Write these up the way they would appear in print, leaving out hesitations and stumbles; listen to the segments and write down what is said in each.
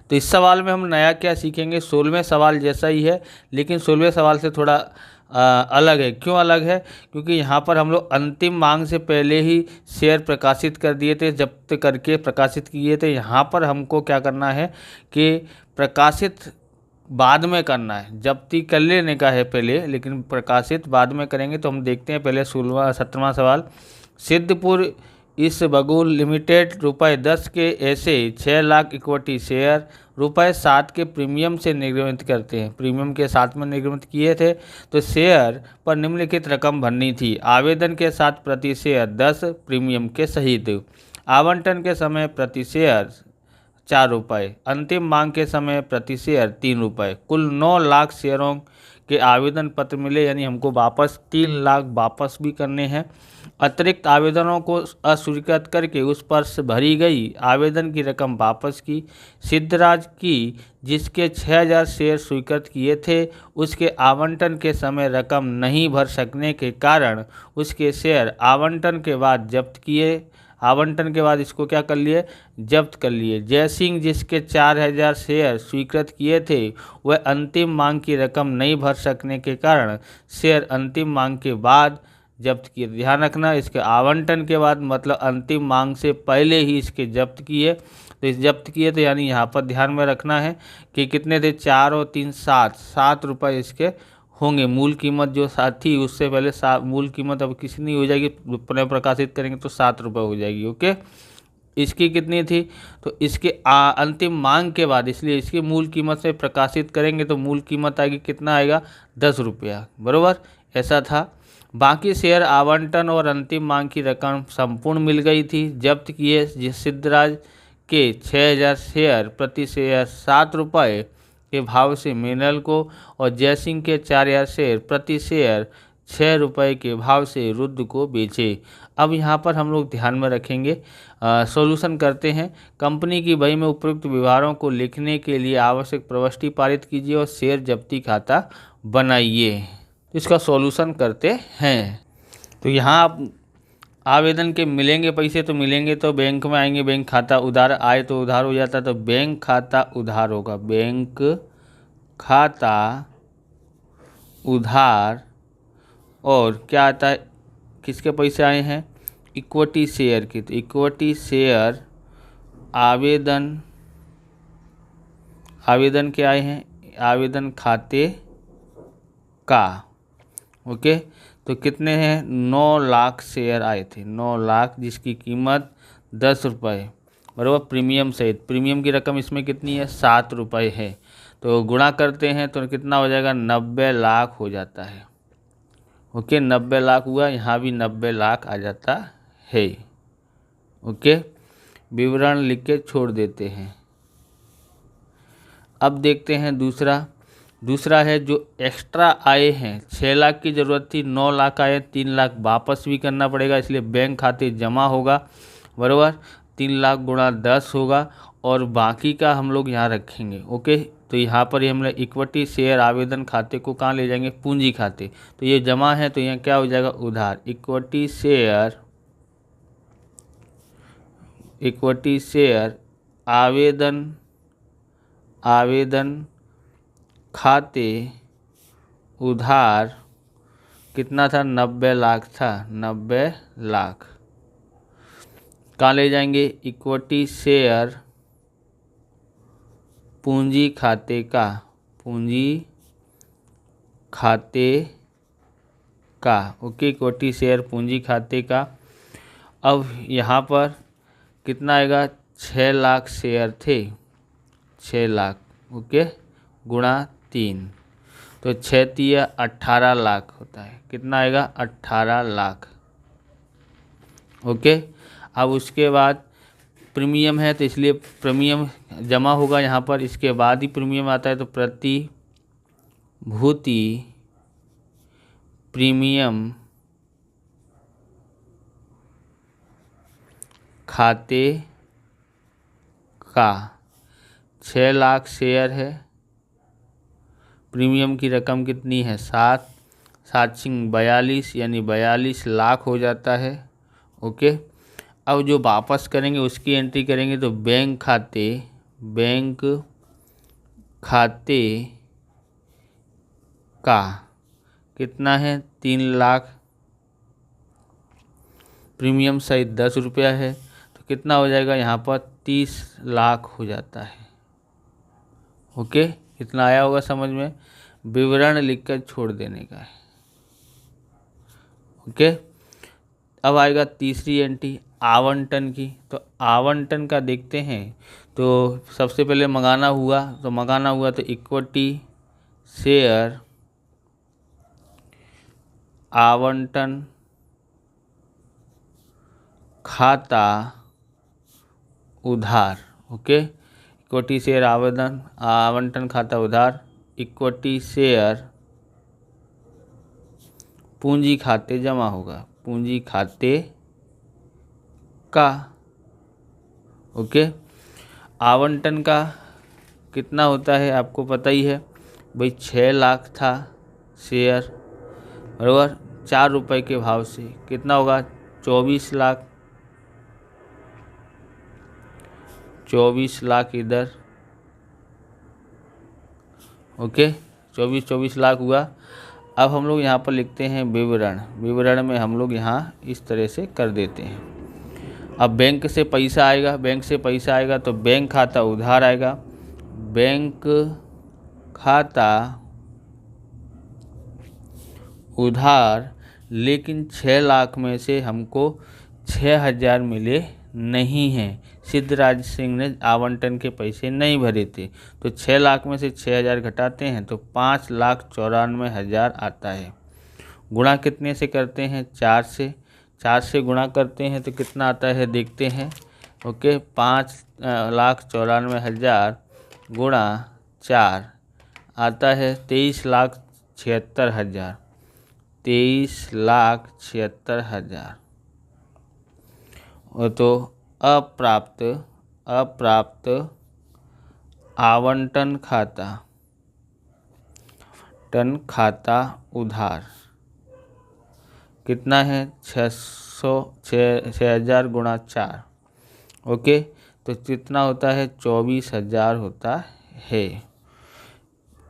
तो इस सवाल में हम नया क्या सीखेंगे, 16वें सवाल जैसा ही है लेकिन 16वें सवाल से थोड़ा अलग है। क्यों अलग है? क्योंकि यहाँ पर हम लोग अंतिम मांग से पहले ही शेयर प्रकाशित कर दिए थे, जब्त करके प्रकाशित किए थे। यहाँ पर हमको क्या करना है कि प्रकाशित बाद में करना है, जब्ती कर लेने का है पहले, लेकिन प्रकाशित बाद में करेंगे। तो हम देखते हैं पहले 17वां सवाल। सिद्धपुर इस बगुल लिमिटेड ₹10 के ऐसे 6 लाख इक्विटी शेयर ₹7 के प्रीमियम से निर्गमित करते हैं। प्रीमियम के साथ में निर्गमित किए थे। तो शेयर पर निम्नलिखित रकम भरनी थी। आवेदन के साथ प्रति शेयर 10, प्रीमियम के सहित। आवंटन के समय प्रति शेयर ₹4, अंतिम मांग के समय प्रति शेयर ₹3। कुल 9 लाख शेयरों के आवेदन पत्र मिले, यानी हमको वापस 3 लाख वापस भी करने हैं। अतिरिक्त आवेदनों को अस्वीकृत करके उस पर से भरी गई आवेदन की रकम वापस की। सिद्धराज की जिसके 6000 शेयर स्वीकृत किए थे, उसके आवंटन के समय रकम नहीं भर सकने के कारण उसके शेयर आवंटन के बाद जब्त किए। आवंटन के बाद इसको क्या कर लिए? जब्त कर लिए। जयसिंह जिसके 4000 शेयर स्वीकृत किए थे, वह अंतिम मांग की रकम नहीं भर सकने के कारण शेयर अंतिम मांग के बाद जब्त किए। ध्यान रखना, इसके आवंटन के बाद मतलब अंतिम मांग से पहले ही इसके जब्त किए। तो इस जब्त किए तो यानी यहाँ पर ध्यान में रखना है कि कितने थे, 4 और 3 7 इसके होंगे। मूल कीमत जो थी उससे पहले मूल कीमत अब कितनी हो जाएगी, पुनः प्रकाशित करेंगे तो ₹7 हो जाएगी। ओके, इसकी कितनी थी? तो इसके अंतिम मांग के बाद, इसलिए इसकी मूल कीमत से प्रकाशित करेंगे तो मूल कीमत आएगी, कितना आएगा? ₹10। बराबर, ऐसा था। बाकी शेयर आवंटन और अंतिम मांग की रकम संपूर्ण मिल गई थी। जब्त किए सिद्धराज के 6000 शेयर प्रति शेयर ₹7 के भाव से मेनल को और जयसिंह के 4000 शेयर प्रति शेयर ₹6 के भाव से रुद्र को बेचे। अब यहाँ पर हम लोग ध्यान में रखेंगे, सॉल्यूशन करते हैं। कंपनी की बही में उपयुक्त व्यवहारों को लिखने के लिए आवश्यक प्रविष्टि पारित कीजिए और शेयर जब्ती खाता बनाइए। तो इसका सॉल्यूशन करते हैं। तो यहाँ आप आवेदन के मिलेंगे पैसे तो मिलेंगे, तो बैंक में आएंगे, बैंक खाता उधार आए तो उधार हो जाता है, तो बैंक खाता उधार होगा। बैंक खाता उधार। और क्या आता है, किसके पैसे आए हैं? इक्विटी शेयर की। तो इक्विटी शेयर आवेदन के आए हैं, आवेदन खाते का। ओके, तो कितने हैं? 9 लाख शेयर आए थे, 9 लाख, जिसकी कीमत ₹10 बराबर प्रीमियम सहित। प्रीमियम की रकम इसमें कितनी है? ₹7 है। तो गुणा करते हैं तो कितना हो जाएगा? 90 लाख हो जाता है। ओके, 90 लाख हुआ, यहाँ भी 90 लाख आ जाता है। ओके, विवरण लिख के छोड़ देते हैं। अब देखते हैं दूसरा है जो एक्स्ट्रा आए हैं। 6 लाख की ज़रूरत थी, 9 लाख आए, 3 लाख वापस भी करना पड़ेगा, इसलिए बैंक खाते जमा होगा। बराबर, 3 लाख गुणा 10 होगा और बाकी का हम लोग यहाँ रखेंगे। ओके, तो यहाँ पर ही हम लोग इक्विटी शेयर आवेदन खाते को कहाँ ले जाएंगे? पूंजी खाते। तो ये जमा है तो यहाँ क्या हो जाएगा? उधार। इक्विटी शेयर आवेदन खाते उधार कितना था? 90 लाख था, 90 लाख। कहाँ ले जाएंगे? इक्विटी शेयर पूंजी खाते का। ओके, इक्विटी शेयर पूंजी खाते का। अब यहाँ पर कितना आएगा? 6 लाख शेयर थे, 6 लाख। ओके, गुणा 3, तो 6 तिया 18 लाख होता है। कितना आएगा? 18 लाख। ओके, अब उसके बाद प्रीमियम है तो इसलिए प्रीमियम जमा होगा यहाँ पर, इसके बाद ही प्रीमियम आता है। तो प्रतिभूति प्रीमियम खाते का 6 लाख शेयर है। प्रीमियम की रकम कितनी है? 7 42 यानी 42 लाख हो जाता है। ओके, अब जो वापस करेंगे उसकी एंट्री करेंगे। तो बैंक खाते का कितना है 3 लाख, प्रीमियम सहित 10 रुपया है, तो कितना हो जाएगा यहाँ पर 30 लाख हो जाता है। ओके, इतना आया होगा समझ में, विवरण लिखकर छोड़ देने का है। ओके, अब आएगा तीसरी एंट्री आवंटन की। तो आवंटन का देखते हैं, तो सबसे पहले मंगाना हुआ, तो इक्विटी शेयर आवंटन खाता उधार। ओके, इक्विटी शेयर आवंटन खाता उधार, इक्विटी शेयर पूंजी खाते जमा होगा, पूंजी खाते का। ओके, आवंटन का कितना होता है आपको पता ही है भाई, 6 लाख था शेयर, बराबर 4 रुपये के भाव से कितना होगा 24 लाख, 24 लाख इधर। ओके, 24 लाख हुआ। अब हम लोग यहाँ पर लिखते हैं विवरण में हम लोग यहाँ इस तरह से कर देते हैं। अब बैंक से पैसा आएगा, तो बैंक खाता उधार आएगा, बैंक खाता उधार, लेकिन 6 लाख में से हमको 6,000 मिले नहीं हैं। सिद्धराज सिंह ने आवंटन के पैसे नहीं भरे थे, तो 6 लाख में से 6,000 घटाते हैं तो 5,94,000 आता है। गुणा कितने से करते हैं 4 से, 4 से गुणा करते हैं तो कितना आता है देखते हैं। ओके, 5,94,000 गुणा 4 आता है 23,76,000, 23,76,000। और तो अप्राप्त आवंटन खाता उधार कितना है 6,000 गुणा 4। ओके, तो कितना होता है 24,000 होता है।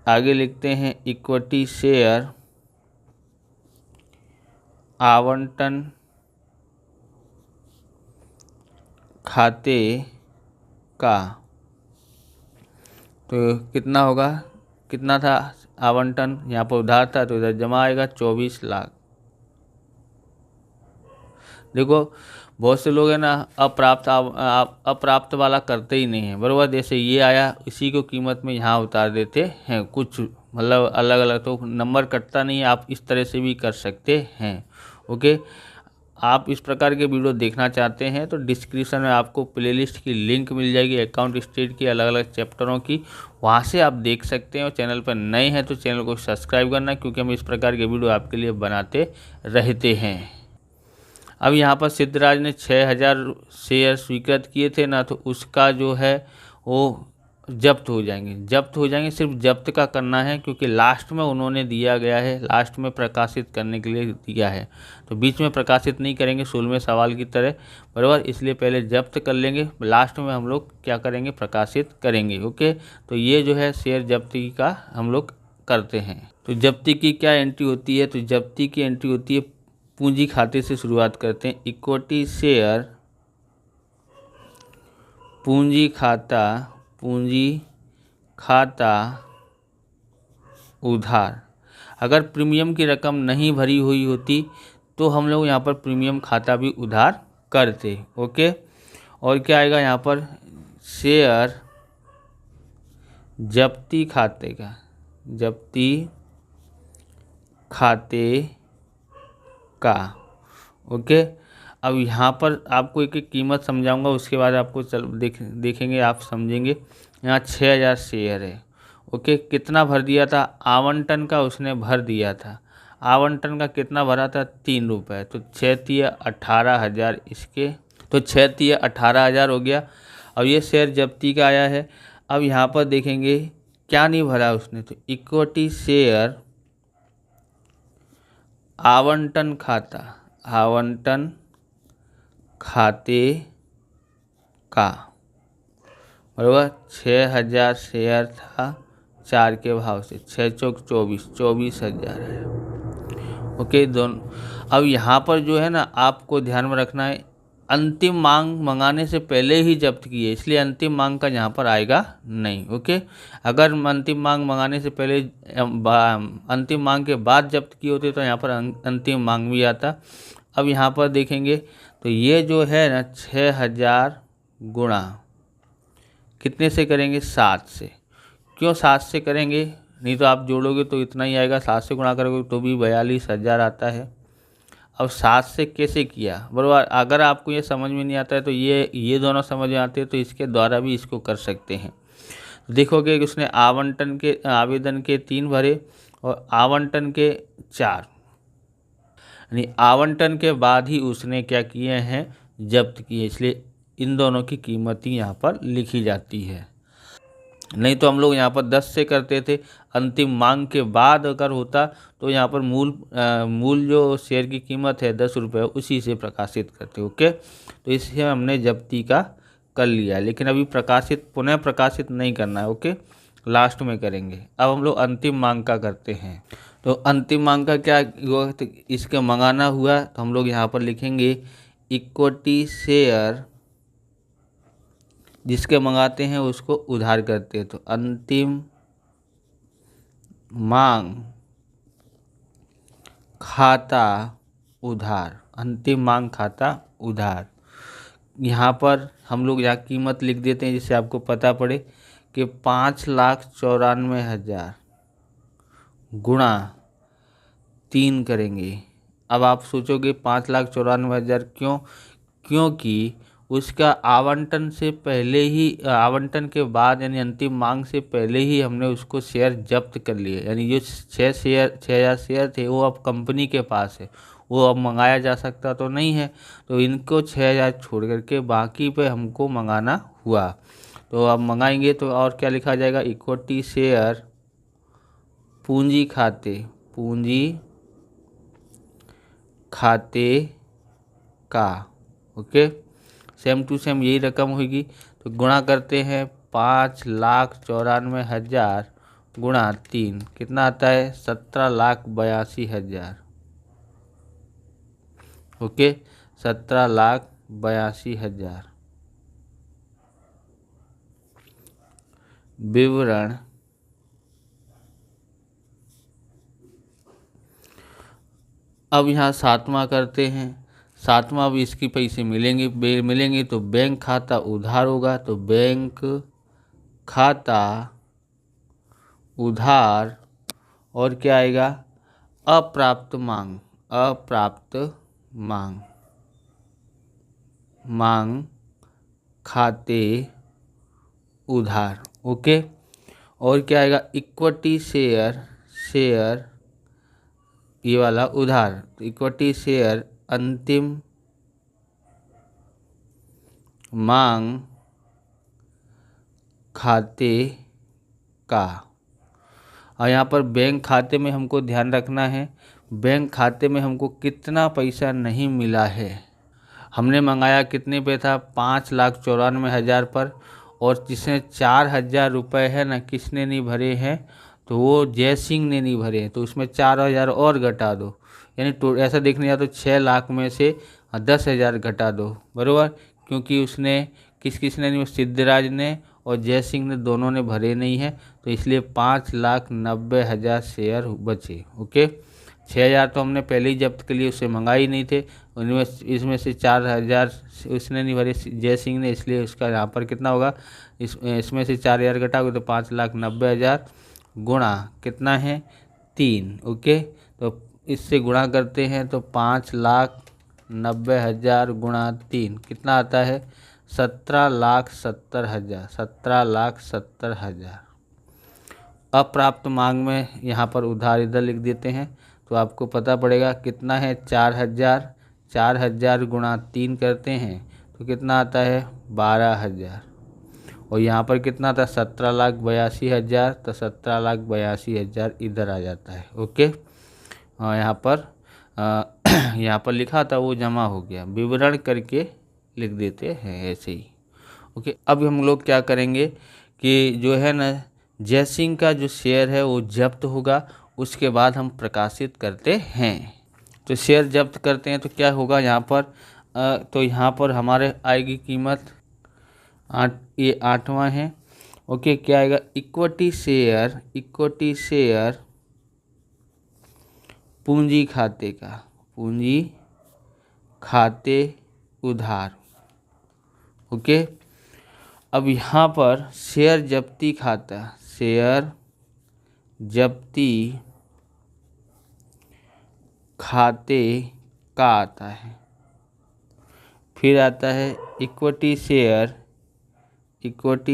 आगे लिखते हैं इक्विटी शेयर आवंटन खाते का, तो कितना होगा, कितना था आवंटन, यहाँ पर उधार था तो इधर जमा आएगा 24 लाख। देखो बहुत से लोग हैं ना अप्राप्त वाला करते ही नहीं है, बराबर। जैसे ये आया इसी को कीमत में यहाँ उतार देते हैं, कुछ मतलब अलग अलग, तो नंबर कटता नहीं है। आप इस तरह से भी कर सकते हैं। ओके, आप इस प्रकार के वीडियो देखना चाहते हैं तो डिस्क्रिप्शन में आपको प्लेलिस्ट की लिंक मिल जाएगी, अकाउंट स्टेट की अलग अलग चैप्टरों की, वहाँ से आप देख सकते हैं। और चैनल पर नए हैं तो चैनल को सब्सक्राइब करना, क्योंकि हम इस प्रकार के वीडियो आपके लिए बनाते रहते हैं। अब यहाँ पर सिद्धराज ने 6,000 शेयर स्वीकृत किए थे ना, तो उसका जो है वो जब्त हो जाएंगे। सिर्फ जब्त का करना है, क्योंकि लास्ट में उन्होंने दिया गया है, लास्ट में प्रकाशित करने के लिए दिया है, तो बीच में प्रकाशित नहीं करेंगे 16वें सवाल की तरह, बराबर। इसलिए पहले जब्त कर लेंगे, लास्ट में हम लोग क्या करेंगे प्रकाशित करेंगे। ओके, तो ये जो है शेयर जब्ती का हम लोग करते हैं। तो जब्ती की क्या एंट्री होती है, तो जब्ती की एंट्री होती है पूंजी खाते से शुरुआत करते हैं। इक्विटी शेयर पूंजी खाता उधार। अगर प्रीमियम की रकम नहीं भरी हुई होती तो हम लोग यहाँ पर प्रीमियम खाता भी उधार करते। ओके, और क्या आएगा यहाँ पर शेयर जब्ती खाते का। ओके, अब यहाँ पर आपको एक एक कीमत समझाऊंगा, उसके बाद आपको देखेंगे, आप समझेंगे। यहाँ 6,000 शेयर है। ओके, कितना भर दिया था आवंटन का, उसने भर दिया था। आवंटन का कितना भरा था 3 रुपये, तो 6,18,000 इसके, तो 6,18,000 हो गया। अब ये शेयर जब्ती का आया है। अब यहाँ पर देखेंगे क्या नहीं भरा उसने, तो इक्विटी शेयर आवंटन खाते का, बराबर। 6,000 शेयर था 4 के भाव से, 6 चौक 24, 24,000 है। ओके दोनों। अब यहाँ पर जो है ना आपको ध्यान में रखना है, अंतिम मांग मंगाने से पहले ही जब्त की है, इसलिए अंतिम मांग का यहाँ पर आएगा नहीं। ओके, अगर अंतिम मांग मंगाने से पहले अंतिम मांग के बाद जब्त की होती तो यहाँ पर अंतिम मांग भी आता। अब यहाँ पर देखेंगे तो ये जो है ना 6,000 गुणा कितने से करेंगे, 7 से। क्यों 7 से करेंगे, नहीं तो आप जोड़ोगे तो इतना ही आएगा, 7 से गुणा करोगे तो भी 42,000 आता है। अब 7 से कैसे किया, बराबर। अगर आपको ये समझ में नहीं आता है तो ये दोनों समझ में आते हैं तो इसके द्वारा भी इसको कर सकते हैं। देखोगे कि उसने आवेदन के 3 भरे और आवंटन के 4, यानी आवंटन के बाद ही उसने क्या किए हैं, जब्त किए, इसलिए इन दोनों की कीमत ही यहाँ पर लिखी जाती है। नहीं तो हम लोग यहाँ पर 10 से करते थे, अंतिम मांग के बाद अगर होता तो यहाँ पर मूल जो शेयर की कीमत है 10 रुपये उसी से प्रकाशित करते। ओके, तो इससे हमने जब्ती का कर लिया, लेकिन अभी पुनः प्रकाशित नहीं करना है। ओके, लास्ट में करेंगे। अब हम लोग अंतिम मांग का करते हैं। तो अंतिम मांग का क्या हुआ, तो इसका मंगाना हुआ तो हम लोग यहाँ पर लिखेंगे इक्विटी शेयर, जिसके मंगाते हैं उसको उधार करते हैं। तो अंतिम मांग खाता उधार, अंतिम मांग खाता उधार। यहाँ पर हम लोग यहाँ कीमत लिख देते हैं जिससे आपको पता पड़े कि 5,94,000 गुणा 3 करेंगे। अब आप सोचोगे 5,94,000 क्यों, क्योंकि उसका आवंटन से पहले ही, आवंटन के बाद यानी अंतिम मांग से पहले ही हमने उसको शेयर जब्त कर लिए, यानी जो 6,000 शेयर थे वो अब कंपनी के पास है, वो अब मंगाया जा सकता तो नहीं है, तो इनको 6,000 छोड़ करके बाकी पे हमको मंगाना हुआ। तो अब मंगाएंगे तो और क्या लिखा जाएगा, इक्विटी शेयर पूंजी खाते का। ओके, सेम टू सेम यही रकम होगी। तो गुणा करते हैं 5,94,000 गुणा 3, कितना आता है, 17,82,000। ओके, 17,82,000। विवरण अब यहाँ 7वां करते हैं। 7वां भी इसकी पैसे मिलेंगे तो बैंक खाता उधार होगा, तो बैंक खाता उधार और क्या आएगा, अप्राप्त मांग खाते उधार। ओके, और क्या आएगा, इक्विटी शेयर ये वाला उधार, तो इक्विटी शेयर अंतिम मांग खाते का। और यहाँ पर बैंक खाते में हमको ध्यान रखना है, बैंक खाते में हमको कितना पैसा नहीं मिला है। हमने मंगाया कितने पे था, 5,94,000 पर, और जिसने 4,000 रुपये है ना किसने नहीं भरे हैं, तो वो जय सिंह ने नहीं भरे हैं, तो उसमें 4,000 और घटा दो, यानी ऐसा देखने जाए तो 6 लाख में से 10,000 घटा दो, बराबर। क्योंकि उसने किसने नहीं, सिद्धराज ने और जय सिंह ने दोनों ने भरे नहीं है, तो इसलिए 5,90,000 शेयर बचे। ओके, 6,000 तो हमने पहले ही जब्त के लिए उससे मंगा ही नहीं थे, इसमें से 4,000 उसने नहीं भरे जय सिंह ने, इसलिए उसका यहाँ पर कितना होगा, इसमें से 4,000 घटाओगे तो 5,90,000 गुणा कितना है, 3। ओके, तो इससे गुणा करते हैं तो 5,90,000 गुणा 3 कितना आता है, 17,70,000। 17,70,000। अप्राप्त मांग में यहाँ पर उधार इधर लिख देते हैं तो आपको पता पड़ेगा कितना है, 4,000। 4,000 गुणा 3 करते हैं तो कितना आता है, 12,000। और यहाँ पर कितना था, 17,82,000, तो 17,82,000 इधर आ जाता है। ओके, यहाँ पर लिखा था वो जमा हो गया, विवरण करके लिख देते हैं ऐसे ही। ओके, अब हम लोग क्या करेंगे कि जो है ना जयसिंह का जो शेयर है वो जब्त होगा, उसके बाद हम प्रकाशित करते हैं। तो शेयर जब्त करते हैं तो क्या होगा यहाँ पर, तो यहाँ पर हमारे आएगी कीमत 8, ये 8वां है। ओके, क्या आएगा, इक्विटी शेयर पूंजी खाते उधार। ओके, अब यहाँ पर शेयर जब्ती खाते का आता है। फिर आता है इक्विटी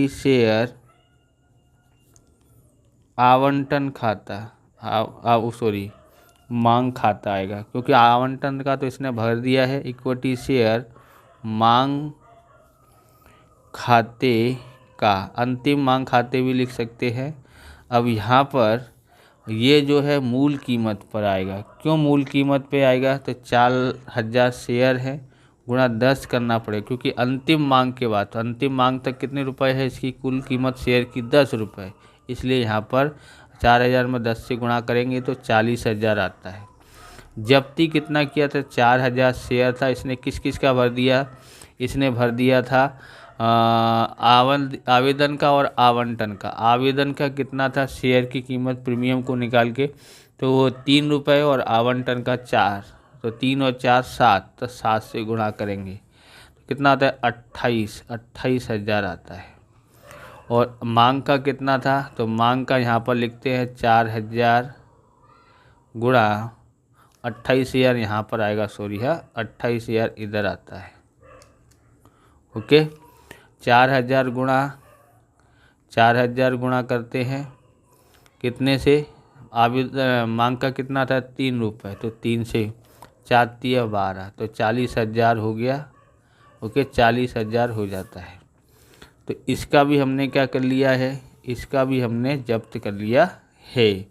शेयर आवंटन खाता, मांग खाता आएगा, क्योंकि आवंटन का तो इसने भर दिया है। इक्विटी शेयर मांग खाते का, अंतिम मांग खाते भी लिख सकते हैं। अब यहाँ पर ये जो है मूल कीमत पर आएगा। क्यों मूल कीमत पे आएगा, तो 4000 शेयर है, गुणा 10 करना पड़ेगा, क्योंकि अंतिम मांग के बाद, तो अंतिम मांग तक कितने रुपए है, इसकी कुल कीमत शेयर की 10 रुपये, इसलिए यहाँ पर 4000 में 10 से गुणा करेंगे तो 40,000 आता है। जब्ती कितना किया था, 4000 शेयर था, इसने किस किस का भर दिया, इसने भर दिया था आवेदन का और आवंटन का। आवेदन का कितना था, शेयर की कीमत प्रीमियम को निकाल के, तो वो 3 रुपये, और आवंटन का 4, तो 3 और 4 7, तो 7 से गुणा करेंगे तो कितना आता है, 28,000 आता है। और मांग का कितना था, तो मांग का यहाँ पर लिखते हैं 4000 गुणा 28,000 यहाँ पर आएगा, सॉरी है 28,000 इधर आता है। ओके, 4000 गुणा करते हैं कितने से, मांग का कितना था 3 रुपये, तो 3 से 4 × 12, तो 40,000 हो गया। ओके, 40,000 हो जाता है। तो इसका भी हमने क्या कर लिया है, इसका भी हमने जब्त कर लिया है।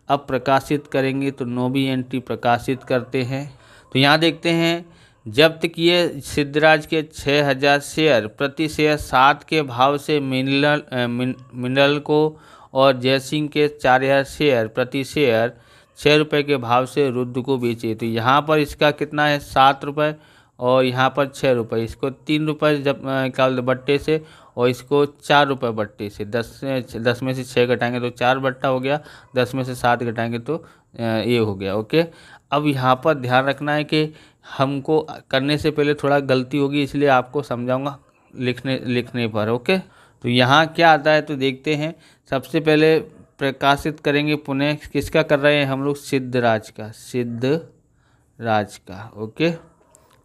अब प्रकाशित करेंगे, तो नौवीं एंट्री प्रकाशित करते हैं। तो यहाँ देखते हैं, जब्त किए सिद्धराज के 6000 शेयर, प्रति शेयर 7 के भाव से मिनरल को, और जयसिंह के 4000 शेयर, प्रति शेयर 6 रुपये के भाव से रुद्र को बेचे। तो यहाँ पर इसका कितना है, 7 रुपये, और यहाँ पर 6 रुपये, इसको 3 रुपये जब निकाल दो बट्टे से, और इसको 4 रुपये बट्टे से। 10 में से 6 घटाएंगे तो 4 बट्टा हो गया, 10 में से 7 घटाएंगे तो ये हो गया। ओके, अब यहाँ पर ध्यान रखना है कि हमको करने से पहले थोड़ा गलती होगी, इसलिए आपको समझाऊंगा लिखने पर। ओके, तो यहाँ क्या आता है तो देखते हैं। सबसे पहले प्रकाशित करेंगे पुनः, किसका कर रहे हैं हम लोग, सिद्धराज का। ओके,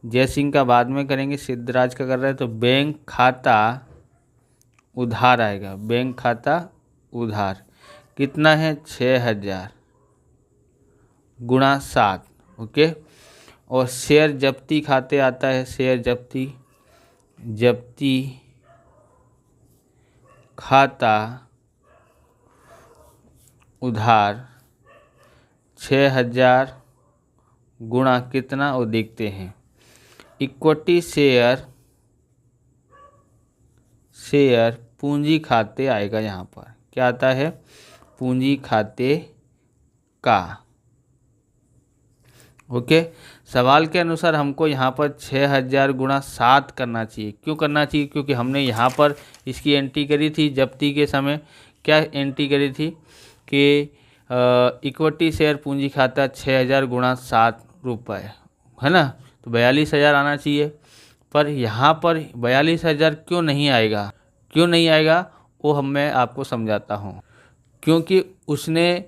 जयसिंह का बाद में करेंगे, सिद्धराज का कर रहे हैं। तो बैंक खाता उधार आएगा, बैंक खाता उधार कितना है, 6000 गुणा 7। ओके, और शेयर जब्ती खाते आता है, शेयर जब्ती खाता उधार 6000 गुणा कितना, वो देखते हैं। इक्विटी शेयर पूंजी खाते आएगा, यहाँ पर क्या आता है, पूंजी खाते का। ओके, सवाल के अनुसार हमको यहाँ पर 6000 गुणा 7 करना चाहिए। क्यों करना चाहिए, क्योंकि हमने यहाँ पर इसकी एंट्री करी थी जब्ती के समय। क्या एंट्री करी थी कि इक्विटी शेयर पूंजी खाता 6000 गुणा 7 रुपये, है ना, तो 42,000 आना चाहिए। पर यहाँ पर 42,000 क्यों नहीं आएगा वो मैं आपको समझाता हूँ। क्योंकि उसने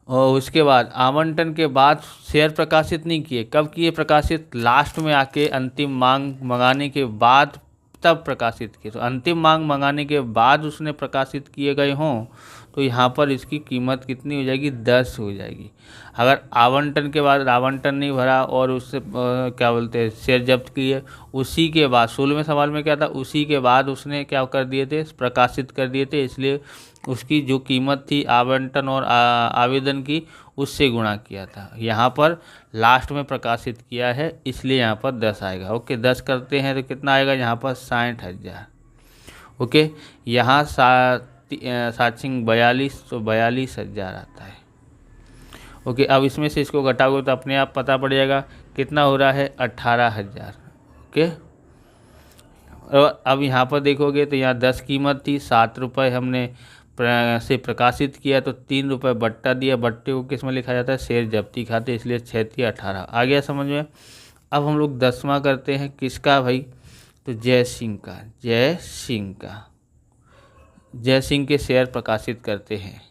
उसके बाद आवंटन के बाद शेयर प्रकाशित नहीं किए। कब किए प्रकाशित, लास्ट में आके अंतिम मांग मंगाने के बाद तब प्रकाशित किए। तो अंतिम मांग मंगाने के बाद उसने प्रकाशित किए गए हों तो यहाँ पर इसकी कीमत कितनी हो जाएगी, 10 हो जाएगी। अगर आवंटन के बाद आवंटन नहीं भरा और उससे क्या बोलते हैं शेयर जब्त किए, उसी के बाद 16वें सवाल में क्या था, उसी के बाद उसने क्या कर दिए थे, प्रकाशित कर दिए थे, इसलिए उसकी जो कीमत थी आवंटन और आवेदन की उससे गुणा किया था। यहाँ पर लास्ट में प्रकाशित किया है इसलिए यहाँ पर 10 आएगा। ओके, 10 करते हैं तो कितना आएगा यहाँ पर 60,000। ओके, यहाँ 7 सिंह 42, तो 42,000 आता है। ओके, अब इसमें से इसको घटाओगे तो अपने आप पता पड़ जाएगा कितना हो रहा है, 18,000। ओके, और अब यहाँ पर देखोगे तो यहाँ 10 कीमत थी, 7 रुपये हमने से प्रकाशित किया, तो 3 रुपये बट्टा दिया। बट्टे को किस में लिखा जाता है, शेयर जब्ती खाते, इसलिए 6×18 आ गया समझ में। अब हम लोग 10वां करते हैं, किसका भाई, तो जय सिंह का। जय सिंह के शेयर प्रकाशित करते हैं।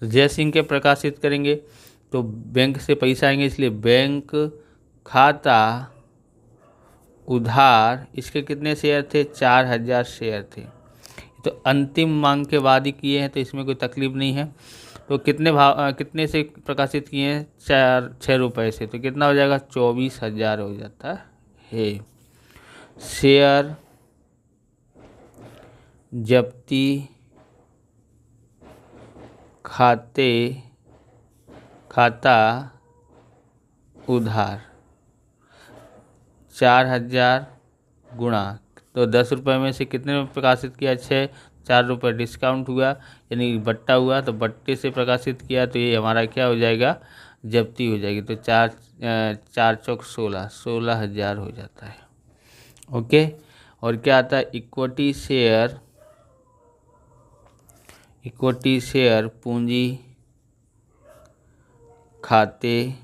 तो जय सिंह के प्रकाशित करेंगे तो बैंक से पैसा आएंगे, इसलिए बैंक खाता उधार, इसके कितने शेयर थे, 4,000 शेयर थे। तो अंतिम मांग के बाद ही किए हैं, तो इसमें कोई तकलीफ नहीं है। तो कितने से प्रकाशित किए हैं, 6 रुपये से, तो कितना हो जाएगा, 24,000 हो जाता है। शेयर जब्ती खाता उधार 4,000 गुणा, तो 10 रुपये में से कितने में प्रकाशित किया, 6, 4 रुपये डिस्काउंट हुआ यानी बट्टा हुआ, तो बट्टे से प्रकाशित किया, तो ये हमारा क्या हो जाएगा, जब्ती हो जाएगी। तो 4 चौक 16,000 हो जाता है। ओके, और क्या आता है, इक्विटी शेयर पूंजी खाते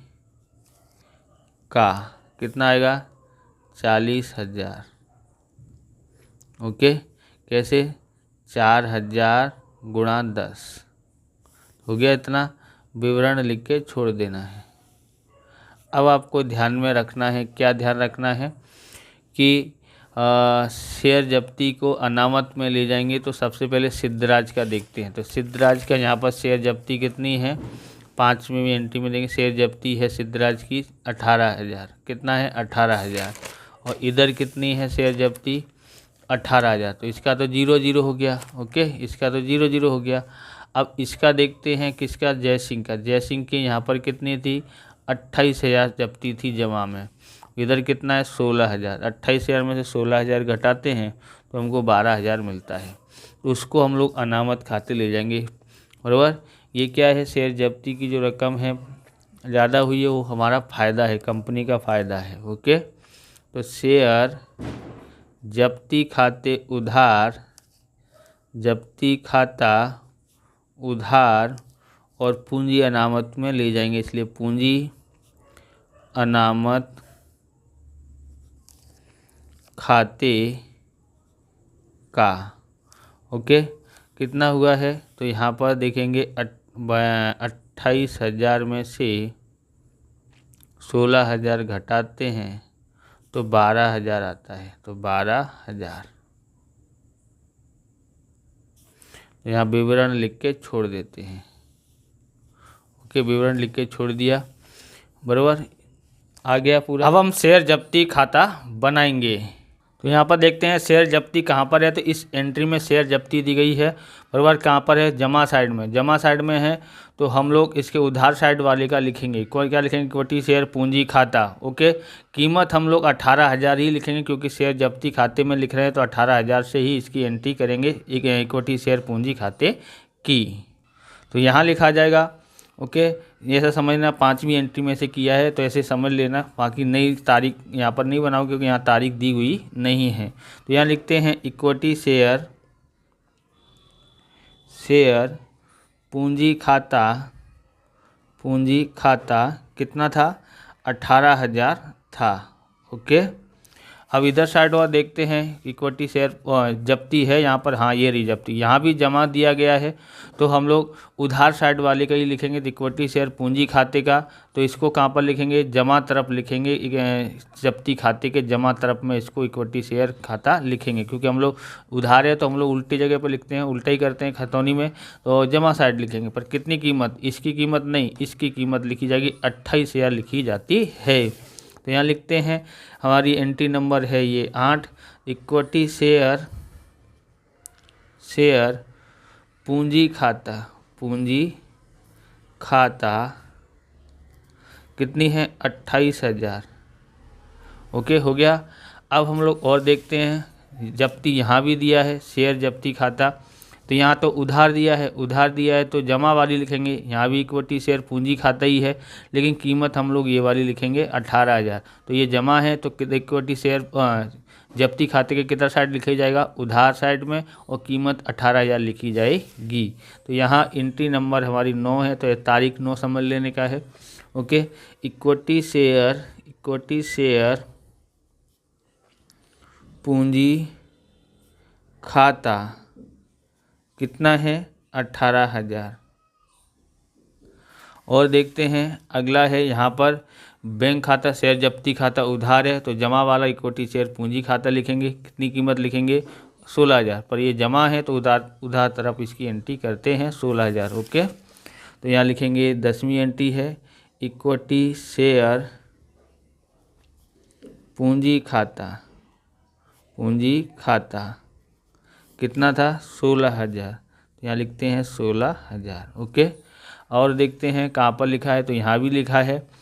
का कितना आएगा, 40,000। ओके, कैसे, 4,000 गुणा 10 हो गया, इतना विवरण लिख के छोड़ देना है। अब आपको ध्यान में रखना है, क्या ध्यान रखना है कि शेयर जब्ती को अनामत में ले जाएंगे, तो सबसे पहले सिद्धराज का देखते हैं। तो सिद्धराज का यहाँ पर शेयर जब्ती कितनी है, 5वीं में एंट्री में देंगे, शेयर जब्ती है सिद्धराज की 18,000। कितना है, 18,000। और इधर कितनी है शेयर जब्ती, 18,000। तो इसका तो 0 हो गया। ओके, इसका तो 0 हो गया। अब इसका देखते हैं, किसका, जय सिंह का। जय सिंह की यहाँ पर कितनी थी, 28,000 जब्ती थी जमा में। इधर कितना है, 16,000। 28,000 में से 16,000 घटाते हैं तो हमको 12,000 मिलता है। तो उसको हम लोग अनामत खाते ले जाएंगे, बराबर। ये क्या है, शेयर जब्ती की जो रकम है ज़्यादा हुई है, वो हमारा फ़ायदा है, कंपनी का फ़ायदा है। ओके, तो शेयर जब्ती खाता उधार और पूंजी अनामत में ले जाएंगे, इसलिए पूंजी अनामत खाते का। ओके, कितना हुआ है, तो यहाँ पर देखेंगे 28,000 में से 16,000 घटाते हैं तो 12,000 आता है। तो 12,000 यहाँ विवरण लिख के छोड़ देते हैं। ओके, विवरण लिख के छोड़ दिया, बराबर, आ गया पूरा। अब हम शेयर जब्ती खाता बनाएंगे। तो यहाँ पर देखते हैं शेयर जब्ती कहाँ पर है, तो इस एंट्री में शेयर जब्ती दी गई है, बराबर। कहाँ पर है, जमा साइड में। जमा साइड में है तो हम लोग इसके उधार साइड वाले का लिखेंगे। कौन क्या लिखेंगे, इक्विटी शेयर पूंजी खाता। ओके, कीमत हम लोग 18,000 ही लिखेंगे, क्योंकि शेयर जब्ती खाते में लिख रहे हैं, तो 18,000 से ही इसकी एंट्री करेंगे, इक्विटी शेयर पूंजी खाते की। तो यहाँ लिखा जाएगा। ओके, ये ऐसा समझना 5वीं एंट्री में से किया है, तो ऐसे समझ लेना। बाकी नई तारीख यहाँ पर नहीं बनाओ, क्योंकि यहाँ तारीख दी हुई नहीं है। तो यहाँ लिखते हैं इक्विटी शेयर पूंजी खाता कितना था, 18,000 था। ओके, अब इधर साइड और देखते हैं, इक्विटी शेयर जब्ती है यहाँ पर, हाँ ये रही जब्ती, यहाँ भी जमा दिया गया है, तो हम लोग उधार साइड वाले का ही लिखेंगे। तो इक्विटी शेयर पूंजी खाते का, तो इसको कहाँ पर लिखेंगे, जमा तरफ लिखेंगे, जब्ती खाते के जमा तरफ में इसको इक्विटी शेयर खाता लिखेंगे। क्योंकि हम लोग उधार है तो हम लोग उल्टी जगह पर लिखते हैं, उल्टा ही करते हैं खतौनी में, तो जमा साइड लिखेंगे। पर कितनी कीमत, इसकी कीमत नहीं, इसकी कीमत लिखी जाएगी, 28,000 लिखी जाती है। तो यहाँ लिखते हैं, हमारी एंट्री नंबर है ये 8, इक्विटी शेयर पूंजी खाता कितनी है, 28,000। ओके, हो गया। अब हम लोग और देखते हैं, जब्ती यहाँ भी दिया है, शेयर जब्ती खाता तो यहाँ तो उधार दिया है तो जमा वाली लिखेंगे। यहाँ भी इक्विटी शेयर पूंजी खाता ही है, लेकिन कीमत हम लोग ये वाली लिखेंगे 18,000। तो ये जमा है तो इक्विटी शेयर जब्ती खाते के किधर साइड लिखा जाएगा, उधार साइड में, और कीमत 18,000 लिखी जाएगी। तो यहाँ एंट्री नंबर हमारी 9 है, तो ये तारीख 9 समझ लेने का है। ओके, इक्विटी शेयर पूंजी खाता कितना है, 18,000। और देखते हैं अगला है, यहाँ पर बैंक खाता शेयर जब्ती खाता उधार है, तो जमा वाला इक्विटी शेयर पूंजी खाता लिखेंगे। कितनी कीमत लिखेंगे, 16,000। पर ये जमा है तो उधार तरफ इसकी एंट्री करते हैं 16,000। ओके, तो यहाँ लिखेंगे 10वीं एंट्री है, इक्विटी शेयर पूंजी खाता कितना था, 16,000। यहाँ लिखते हैं 16,000। ओके, और देखते हैं कहाँ पर लिखा है, तो यहाँ भी लिखा है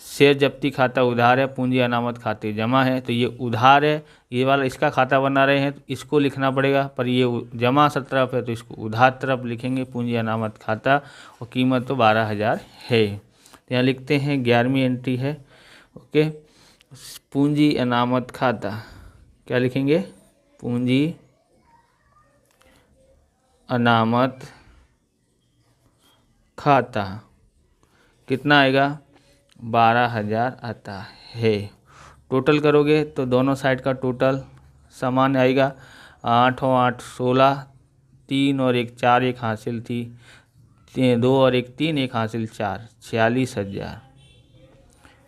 शेयर जब्ती खाता उधार है, पूंजी अनामत खाते जमा है। तो ये उधार है, ये वाला इसका खाता बना रहे हैं तो इसको लिखना पड़ेगा, पर ये जमा तरफ है तो इसको उधार तरफ लिखेंगे, पूंजी अनामत खाता, और कीमत तो 12,000 है। तो यहाँ लिखते हैं 11वीं एंट्री है। ओके, पूंजी अनामत खाता क्या लिखेंगे, पूंजी अनामत खाता कितना आएगा, 12,000 आता है। टोटल करोगे तो दोनों साइड का टोटल समान आएगा, 8 और 8 16, 3 और 1 4, एक हासिल थी 2 और 1 3, एक हासिल 4, 46,000।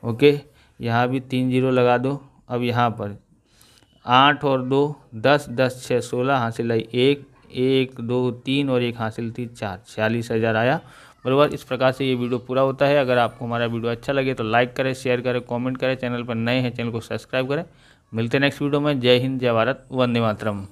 ओके, यहाँ भी 3 जीरो लगा दो। अब यहाँ पर 8 और 2 10, 10 6 16, हासिल आई 1 1 2 3 और 1 हासिल थी 4, 46,000 आया। बराबर, इस प्रकार से ये वीडियो पूरा होता है। अगर आपको हमारा वीडियो अच्छा लगे तो लाइक करें, शेयर करें, कमेंट करें। चैनल पर नए हैं चैनल को सब्सक्राइब करें। मिलते हैं नेक्स्ट वीडियो में। जय हिंद, जय भारत, वंदे मातरम।